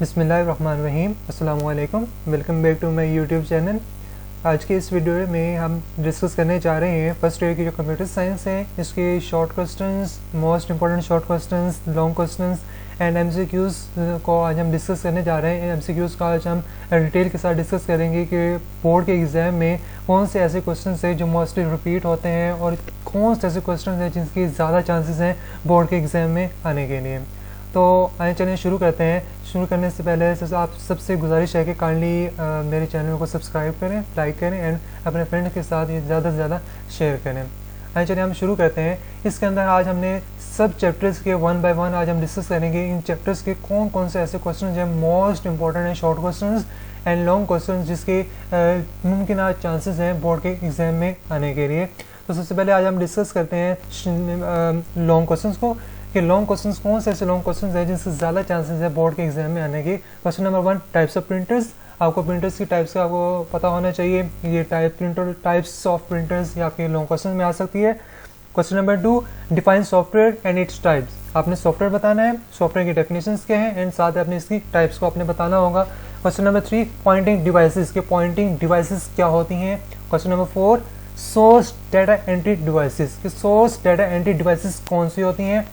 बिस्मिल्लाहिर्रहमानिर्रहीम। अस्सलामु अलैकुम। Welcome back to my YouTube channel. आज के इस वीडियो में हम डिस्कस करने जा रहे हैं फर्स्ट ईयर की जो कंप्यूटर साइंस है इसके short questions, most important short questions, long questions and MCQs को आज हम डिस्कस करने जा रहे हैं। एमसीक्यूज़ का आज हम डिटेल के साथ डिस्कस करेंगे कि बोर्ड के एग्ज़ाम में कौन से ऐसे क्वेश्चन हैं जो मोस्टली रिपीट होते हैं और कौन से ऐसे क्वेश्चन हैं जिनकी ज़्यादा चांसेस हैं बोर्ड के एग्ज़ाम में आने के लिए। तो आइए चलिए शुरू करते हैं। शुरू करने से पहले आप सबसे गुजारिश है कि काइंडली मेरे चैनल को सब्सक्राइब करें, लाइक करें एंड अपने फ्रेंड के साथ ये ज़्यादा से ज़्यादा शेयर करें। आइए चलिए हम शुरू करते हैं। इसके अंदर आज हमने सब चैप्टर्स के वन बाय वन आज हम डिस्कस करेंगे। इन चैप्टर्स के कौन कौन से ऐसे क्वेश्चन हैं मोस्ट इंपॉर्टेंट हैं, short question and long question जिसके मुमकिन चांसेस हैं बोर्ड के एग्ज़ाम में आने के लिए। तो सबसे पहले आज हम डिस्कस करते हैं लॉन्ग क्वेश्चन को कि लॉन्ग क्वेश्चंस कौन से ऐसे लॉन्ग क्वेश्चंस हैं जिनसे ज़्यादा चांसेस है बोर्ड के एग्जाम में आने की। Question number 1, types of printers. आपको प्रिंटर्स की टाइप्स का आपको पता होना चाहिए। ये टाइप्स ऑफ प्रिंटर्स ये आपके लॉन्ग क्वेश्चन में आ सकती है। Question number 2, define software and its types. आपने सॉफ्टवेयर बताना है, सॉफ्टवेयर की डेफिनेशंस क्या है एंड साथ आपने इसकी टाइप्स को आपने बताना होगा। क्वेश्चन नंबर 3, पॉइंटिंग डिवाइसेस के पॉइंटिंग डिवाइसेस क्या होती हैं। Question number 4, source data entry devices के सोर्स डाटा एंट्री डिवाइसेस कौन सी होती हैं।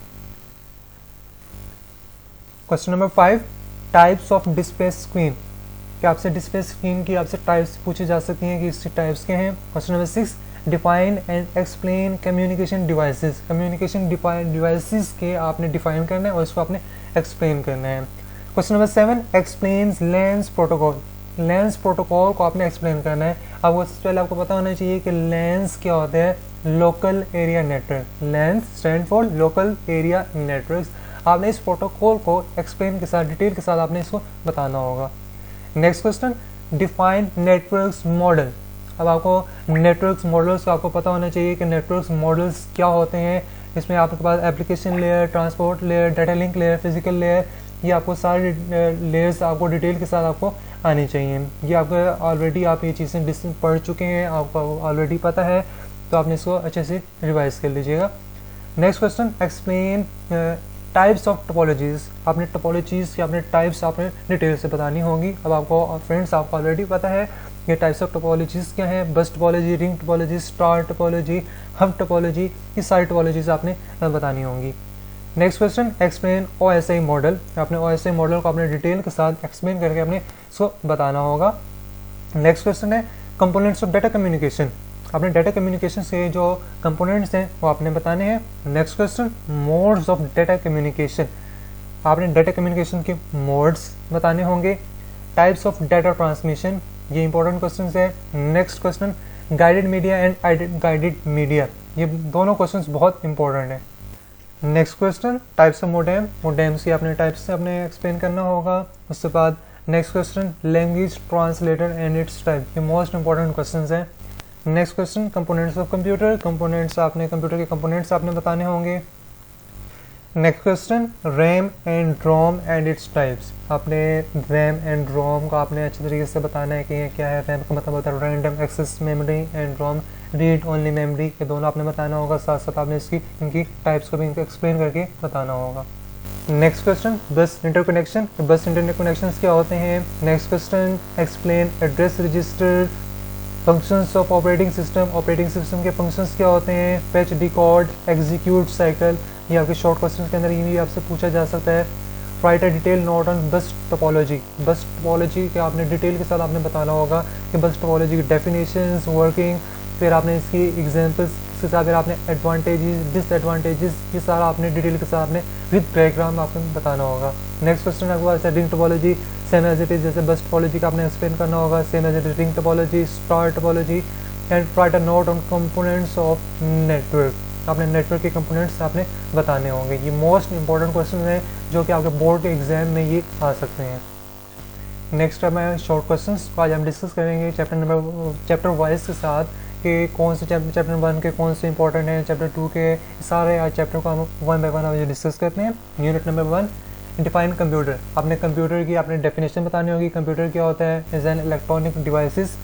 Question number 5, types of display screen. क्या आपसे डिस्प्ले स्क्रीन की आपसे टाइप्स पूछी जा सकती हैं कि इसकी टाइप्स क्या हैं। Question number 6, define and explain communication devices. Communication devices के आपने डिफाइन करना है और इसको आपने एक्सप्लेन करना है। Question number 7, explains lens protocol. Lens protocol को आपने एक्सप्लेन करना है। अब सबसे पहले आपको पता होना चाहिए कि लेंस क्या होता है, local area network. Lens stand for local area network. आपने इस प्रोटोकॉल को एक्सप्लेन के साथ डिटेल के साथ आपने इसको बताना होगा। Next question, define networks model. अब आपको नेटवर्क्स मॉडल्स को आपको पता होना चाहिए कि नेटवर्क्स मॉडल्स क्या होते हैं। इसमें आपके पास application layer, transport layer, data link layer, physical layer, ये आपको सारे लेयर्स आपको डिटेल के साथ आपको आनी चाहिए। ये आपको ऑलरेडी आप ये चीज़ें पढ़ चुके हैं, आपको ऑलरेडी पता है, तो आपने इसको अच्छे से रिवाइज कर लीजिएगा। Next question, explain types of topologies. आपने टोपोलॉजीज की आपने टाइप्स आपने डिटेल से बतानी होंगी। अब आपको फ्रेंड्स आपको ऑलरेडी पता है ये टाइप्स ऑफ टोपोलॉजीज क्या है। बस topology, ring topology, star topology, hub topology, ये सारी टोपोलॉजीज आपने बतानी होंगी। Next question, explain OSI model. आपने OSI मॉडल को आपने डिटेल के साथ एक्सप्लेन करके आपने इसको बताना होगा। नेक्स्ट क्वेश्चन है कंपोनेंट्स ऑफ डाटा कम्युनिकेशन। आपने डाटा कम्युनिकेशन से जो कंपोनेंट्स हैं वो आपने बताने हैं। Next question, modes of data communication. आपने डाटा कम्युनिकेशन के मोड्स बताने होंगे। टाइप्स ऑफ डाटा ट्रांसमिशन, ये इंपॉर्टेंट क्वेश्चन है। Next question, guided media and guided media, ये दोनों क्वेश्चन बहुत इंपॉर्टेंट है। Next question, types of modem. Modems की आपने टाइप्स से आपने एक्सप्लेन करना होगा। उसके बाद next question, language translator and its type, ये मोस्ट इंपॉर्टेंट क्वेश्चन हैं। Next question, components of computer. Components आपने कंप्यूटर के कंपोनेंट्स आपने बताने होंगे। Next question, RAM and ROM and its types. आपने रैम एंड रोम को आपने अच्छे तरीके से बताना है कि ये क्या है। रैम का मतलब होता है random access memory and ROM read only memory, ये दोनों आपने बताना होगा। साथ साथ आपने इनकी टाइप्स को भी इनको एक्सप्लेन करके बताना होगा। नेक्स्ट क्वेश्चन, बस इंटरकनेक्शन। बस इंटरकनेक्शन क्या होते हैं। Next question, explain address register. Functions of operating system. Operating system के फंक्शंस क्या होते हैं। फेच, डिकोड, एग्जीक्यूट, साइकिल, ये आपके शॉर्ट क्वेश्चन के अंदर ये भी आपसे पूछा जा सकता है। Right a detail note on बस टोपोलॉजी। बस टोपोलॉजी के आपने डिटेल के साथ आपने बताना होगा कि बस टोपोलॉजी की डेफिनेशंस, वर्किंग, फिर आपने इसकी एग्जांपल्स, इसके साथ फिर आपने एडवांटेजेस, डिसएडवांटेजेस, ये सारा आपने डिटेल के साथ आपने विद डायग्राम आपको बताना होगा। नेक्स्ट क्वेश्चन आपके पास है ring topology. Same as it is, जैसे बस टोपोलॉजी का आपने एक्सप्लेन करना होगा, same as it is ring topology, star topology and write a note on components of network. आपने नेटवर्क के कंपोनेंट्स आपने बताने होंगे। ये मोस्ट इंपॉर्टेंट क्वेश्चन हैं जो कि आपके बोर्ड के एग्जाम में ये आ सकते हैं। नेक्स्ट अब मैं शॉर्ट क्वेश्चंस को आज हम डिस्कस करेंगे चैप्टर वाइज के साथ कि कौन से चैप्टर 1 के कौन से इंपॉर्टेंट हैं, चैप्टर 2 के सारे आज चैप्टर को हम वन बाय वन आज डिस्कस करते हैं। Unit number 1, define computer. आपने कंप्यूटर की आपने डेफिनेशन बतानी होगी। कंप्यूटर क्या होता है, इज एन इलेक्ट्रॉनिक डिवाइसेस।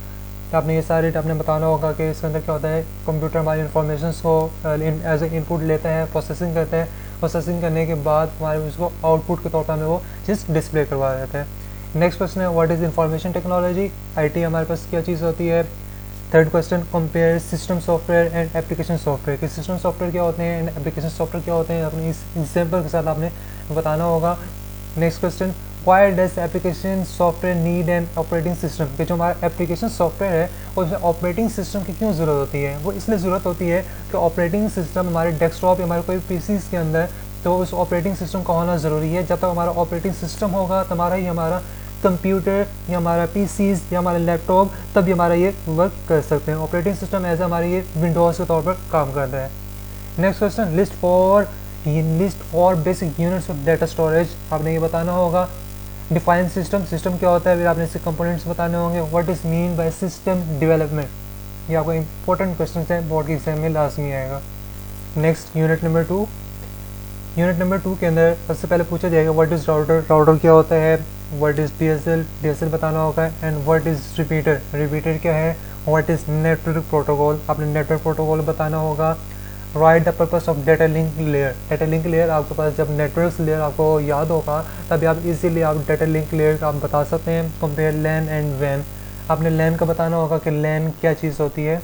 तो आपने ये सारे आपने बताना होगा कि इसके अंदर क्या होता है। कंप्यूटर हमारी इन्फॉर्मेशन को एज ए इनपुट लेता है, प्रोसेसिंग करता है प्रोसेसिंग करने के बाद हमारे उसको आउटपुट के तौर पर हमें वो चीज़ डिस्प्ले करवा देता है। नेक्स्ट क्वेश्चन है what is information technology, IT हमारे पास क्या चीज़ होती है। Third question compare system software and application software, कि सिस्टम सॉफ्टवेयर क्या होते हैं एंड एप्लीकेशन सॉफ्टवेयर क्या होते हैं, अपने इस एग्जाम्पल के साथ आपने बताना होगा। Next question why does application software need an operating system, कि जो हमारा एप्लीकेशन सॉफ्टवेयर है उसमें ऑपरेटिंग सिस्टम की क्यों ज़रूरत होती है। वो इसलिए ज़रूरत होती है कि ऑपरेटिंग सिस्टम हमारे डेस्कटॉप या हमारे कोई PCs के अंदर, तो उस ऑपरेटिंग सिस्टम का होना ज़रूरी है। जब तक हमारा ऑपरेटिंग सिस्टम होगा तो हमारा ही हमारा कंप्यूटर या हमारा PCs या हमारा लैपटॉप तभी हमारा ये वर्क कर सकते हैं। ऑपरेटिंग सिस्टम एज हमारे ये विंडोज़ के तौर पर काम कर रहा है। Next question list for basic units of data storage, आपने ये बताना होगा। डिफाइन सिस्टम, सिस्टम क्या होता है, फिर आपने इसके कंपोनेंट्स बताने होंगे। What is mean by system development, ये आपको इंपॉर्टेंट क्वेश्चन है, बोर्ड के एग्जाम में लाजमी आएगा। Next unit number 2, unit number 2 के अंदर सबसे पहले पूछा जाएगा व्हाट इज़ राउटर, राउटर क्या होता है। व्हाट इज़ DSL बताना होगा। And what is repeater, repeater क्या है। व्हाट इज़ नेटवर्क प्रोटोकॉल, आपने नेटवर्क प्रोटोकॉल बताना होगा। Right the purpose of data link layer, data link layer आपके पास जब नेटवर्क लेयर आपको याद होगा तभी आप इजीली आप डेटा लिंक लेयर का आप बता सकते हैं। कंपेयर लैन एंड वैन, आपने लैन का बताना होगा कि लैन क्या चीज़ होती है।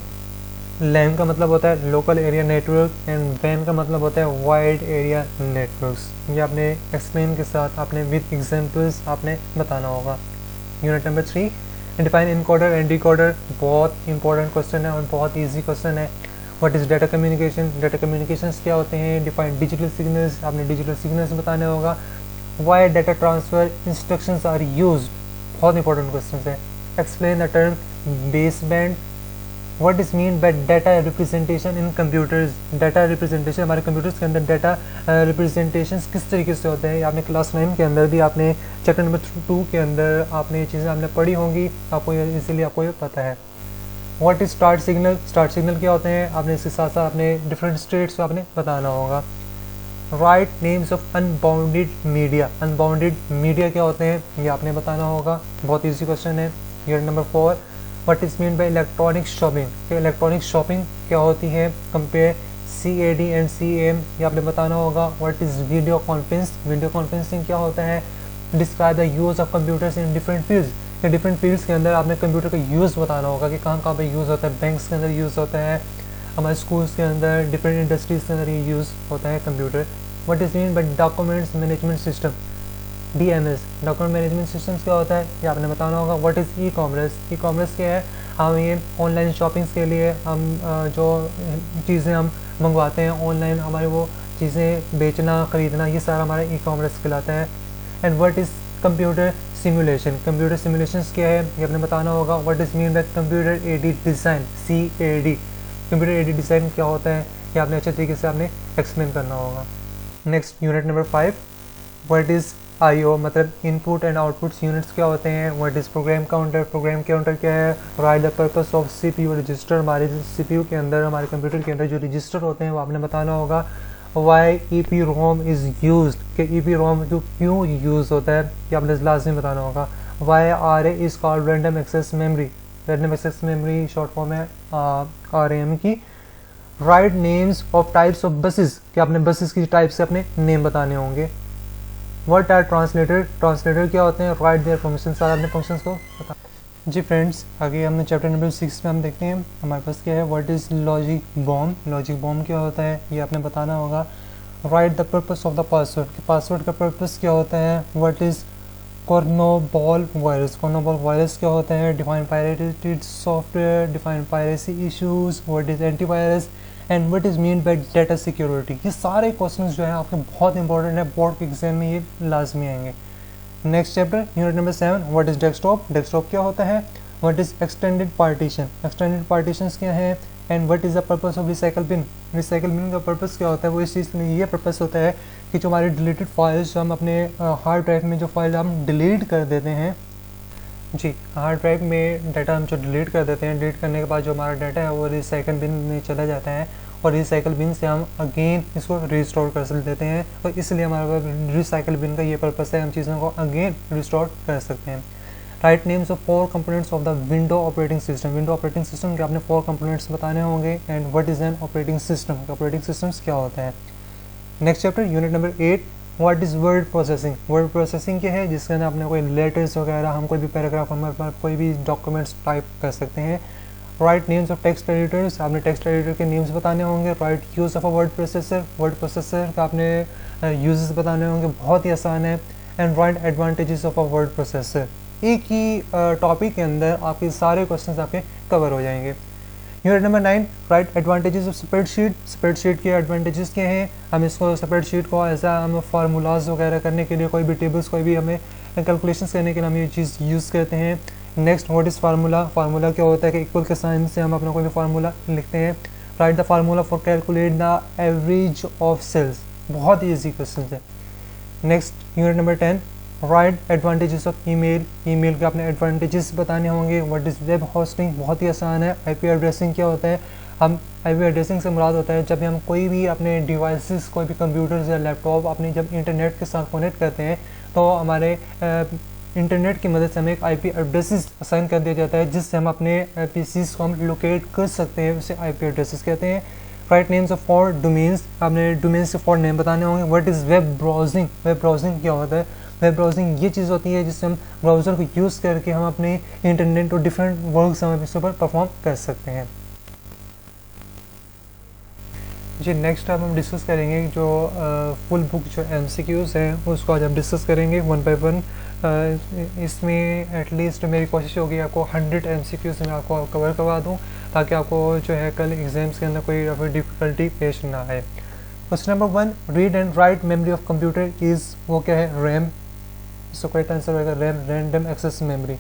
लैन का मतलब होता है लोकल एरिया नेटवर्क एंड वैन का मतलब होता है वाइड एरिया नेटवर्क्स। ये आपने एक्सप्लेन के साथ आपने विद एग्जांपल्स आपने बताना होगा। Unit number 3 define encoder and decoder, बहुत इंपॉर्टेंट क्वेश्चन है और बहुत ईजी क्वेश्चन है। What is data communication, data communications क्या होते हैं। डिफाइन डिजिटल सिग्नल्स, आपने डिजिटल सिग्नल्स बताना होगा। Why data transfer instructions are used, बहुत इंपॉर्टेंट क्वेश्चन है। Explain the term base band, what is mean by data representation in computers, data representation हमारे computers के अंदर डाटा रिप्रेजेंटेशन किस तरीके से होते हैं। आपने क्लास 9 के अंदर भी आपने चैप्टर नंबर 2 के अंदर आपने ये चीज़ें आपने पढ़ी होंगी, आपको इसीलिए आपको ये पता है। What is start signal, start signal क्या होते हैं, आपने इसके साथ साथ आपने डिफरेंट स्टेट्स को आपने बताना होगा। Right names of unbounded media, unbounded media क्या होते हैं ये आपने बताना होगा, बहुत ईजी क्वेश्चन है। Unit number 4 what is mean bye electronic shopping, electronic shopping क्या होती है। कंपेयर CAD एंड CAM, ये आपने बताना होगा। What is video conference, video conferencing क्या होता है। Describe the use of computers in different fields, कि डिफरेंट फील्ड्स के अंदर आपने कंप्यूटर का यूज़ बताना होगा कि कहाँ कहाँ पे यूज़ होता है। बैंक्स के अंदर यूज़ होता है, हमारे स्कूल्स के अंदर, डिफरेंट इंडस्ट्रीज़ के अंदर ये यूज़ होता है computer. What is mean bye documents management system, DMS, document management systems क्या होता है ये आपने बताना होगा। What is e commerce, e commerce क्या है, हम ये ऑनलाइन शॉपिंग्स के लिए हम जो चीज़ें हम मंगवाते हैं ऑनलाइन, हमारे वो चीज़ें बेचना ख़रीदना, ये सारा हमारा ई कॉमर्स कहलाता है। And what is computer simulation, computer simulations क्या है ये आपने बताना होगा। What is mean bye computer aided design, CAD, computer aided design क्या होता है ये आपने अच्छे तरीके से आपने एक्सप्लेन करना होगा। Next unit number 5 what is IO, मतलब इनपुट एंड आउटपुट्स यूनिट्स क्या होते हैं। What is program counter, program counter क्या है। Right the purpose of CPU register, हमारे CPU के अंदर, हमारे कंप्यूटर के अंदर जो रजिस्टर होते हैं वो आपने बताना होगा। वाई EPROM इज़ यूज, कि EPROM जो क्यों यूज़ होता है ये आपने लाजमी बताना होगा। Why RA is called random access memory, random access memory short form है RAM की। Write names of types of buses, कि आपने बसेस की टाइप से अपने नेम बताने होंगे। व्हाट आर ट्रांसलेटर, ट्रांसलेटर क्या होते हैं। राइट देयर फंक्शन, सारे अपने फंक्शंस को बता। जी फ्रेंड्स, आगे हमने चैप्टर नंबर 6 में हम देखते हैं हमारे पास क्या है। What is logic bomb, logic bomb क्या होता है ये आपने बताना होगा। Right the purpose of the password, कि पासवर्ड का पर्पस क्या होता है। व्हाट इज़ कॉर्नोबॉल वायरस, कॉर्नोबॉल वायरस क्या होता है। Define pirated software, define piracy issues. What is antivirus and what is mean by data security. ये सारे क्वेश्चंस जो है आपके बहुत इंपॉर्टेंट है, बोर्ड के एग्जाम में ये लाजमी आएंगे। Next chapter unit number 7 what is desktop, desktop क्या होता है। What is extended partition, extended partitions क्या है। And what is the purpose of recycle bin, recycle bin का पर्पस क्या होता है। वो इस चीज़ में ये पर्पस होता है कि जो हमारे डिलीटेड फाइल्स, जो हम अपने हार्ड ड्राइव में जो फाइल हम डिलीट कर देते हैं, जी हार्ड ड्राइव में डाटा हम जो डिलीट कर देते हैं, डिलीट करने के बाद जो हमारा डाटा है वो रिसाइकल बिन में चला जाता है और रिसाइकल बिन से हम अगेन इसको रिस्टोर कर देते हैं। तो इसलिए हमारा रिसाइकल बिन का ये पर्पस है, हम चीज़ों को अगेन रिस्टोर कर सकते हैं। Right names of 4 components of the window operating system, window operating system के आपने 4 कंपोनेंट्स बताने होंगे। And what is an operating system, operating systems क्या होता है। Next chapter unit number 8, what is word processing. Word processing क्या है, जिसके अंदर अपने कोई लेटर्स वगैरह, हम कोई भी पैराग्राफ, हम कोई भी डॉक्यूमेंट्स टाइप कर सकते हैं। Right names of text editors, आपने टेक्स्ट एडिटर के नेम्स बताने होंगे। Right use of a word processor, word processor का आपने यूजेस बताने होंगे, बहुत ही आसान है। And right advantages of a word processor. एक ही टॉपिक के अंदर आपके सारे क्वेश्चंस आपके कवर हो जाएंगे। Unit number 9, right advantages of spreadsheet. Spreadsheet के एडवांटेजेस क्या हैं, हम इसको स्प्रेडशीट को एज हम फार्मूलाज वगैरह करने के लिए, कोई भी टेबल्स, कोई भी हमें कैलकुलेशंस करने के लिए हम ये चीज़ यूज़ करते हैं। Next, what is formula. Formula क्या होता है कि इक्वल के साइन से हम अपना कोई भी फार्मूला लिखते हैं। Write the formula for calculate the average of sales, बहुत ही ईजी क्वेश्चन है। Next unit number 10, write advantages of email. Email के अपने एडवांटेजेस बताने होंगे। व्हाट इज़ वेब होस्टिंग, बहुत ही आसान है। आईपी एड्रेसिंग क्या होता है, हम आईपी एड्रेसिंग से मुराद होता है जब भी हम कोई भी अपने डिवाइसेस, कोई भी कंप्यूटर्स या लैपटॉप अपनी जब इंटरनेट के साथ कनेक्ट करते हैं तो हमारे इंटरनेट की मदद से हमें एक आईपी एड्रेसेस असाइन कर दिया जाता है, जिससे हम अपने पीसीस को हम लोकेट कर सकते हैं, उसे आईपी एड्रेसेस कहते हैं। Right names of for domains, आपने डोमेन्स के फॉर नेम बताने होंगे। What is web browsing. Web browsing क्या होता है, वेब ब्राउजिंग ये चीज़ होती है जिससे हम ब्राउज़र को यूज़ करके हम अपने इंटरनेट और डिफरेंट वर्क्स हम इसके ऊपर परफॉर्म कर सकते हैं। जी नेक्स्ट अब हम डिस्कस करेंगे जो फुल बुक जो एमसीक्यूज़ हैं उसको आज हम डिस्कस करेंगे वन बाय वन। इसमें एटलीस्ट मेरी कोशिश होगी आपको 100 एमसीक्यूज़ में आपको कवर करवा दूँ, ताकि आपको जो है कल एग्जाम्स के अंदर कोई डिफ़िकल्टी पेश ना आए। Question number 1, read and write memory of computer is, वो क्या है, रैम। इसका करेक्ट आंसर होगा RAM, random access memory.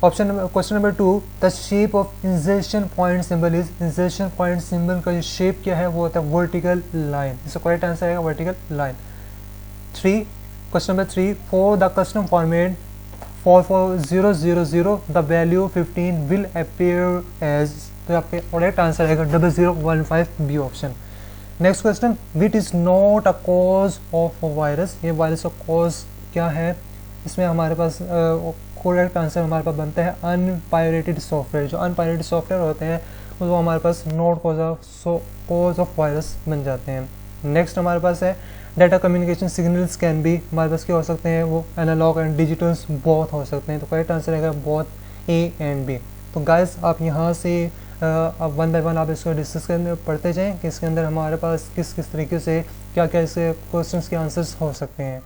Option number, question number 2, the shape of insertion point symbol is. Insertion point symbol का जो शेप क्या है वो होता है वर्टिकल लाइन। इसका करेक्ट आंसर आएगा vertical line. 3, question number 3, for the custom format for 000 the value 15 will appear as. तो आपके करेक्ट आंसर आएगा 0015 B option. Next question, which is not a cause of virus. ये virus का cause क्या है, इसमें हमारे पास करेक्ट आंसर हमारे पास बनता है अनपायरेटेड सॉफ्टवेयर। जो अनपायरेटेड सॉफ्टवेयर होते हैं वो हमारे पास नॉट कॉज ऑफ वायरस बन जाते हैं। नेक्स्ट हमारे पास है data communication signals can be, हमारे पास क्या हो सकते हैं, वो एनालॉग एंड डिजिटल्स बोथ हो सकते हैं। तो करेक्ट आंसर है बोथ ए एंड बी। तो गाइस आप यहाँ से अब वन बाय वन आप इसको डिस्कस करने पढ़ते जाएं कि इसके अंदर हमारे पास किस किस तरीके से क्या क्या इसके क्वेश्चंस के आंसर्स हो सकते हैं।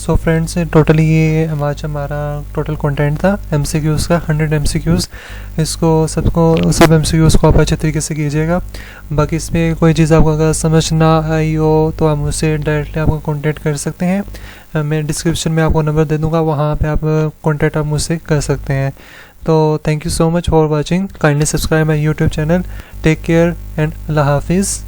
सो फ्रेंड्स, टोटली ये आज हमारा टोटल कंटेंट था MCQs का, 100 MCQs। इसको सब MCQs को आप अच्छे तरीके से कीजिएगा। बाकी इसमें कोई चीज़ आपको अगर समझ ना आई हो तो आप मुझसे डायरेक्टली आपको कांटेक्ट कर सकते हैं। मैं डिस्क्रिप्शन में आपको नंबर दे दूँगा, वहाँ पे आप कांटेक्ट आप मुझसे कर सकते हैं। तो thank you so much for watching. Kindly subscribe my YouTube channel. Take care and अल्लाह हाफिज़।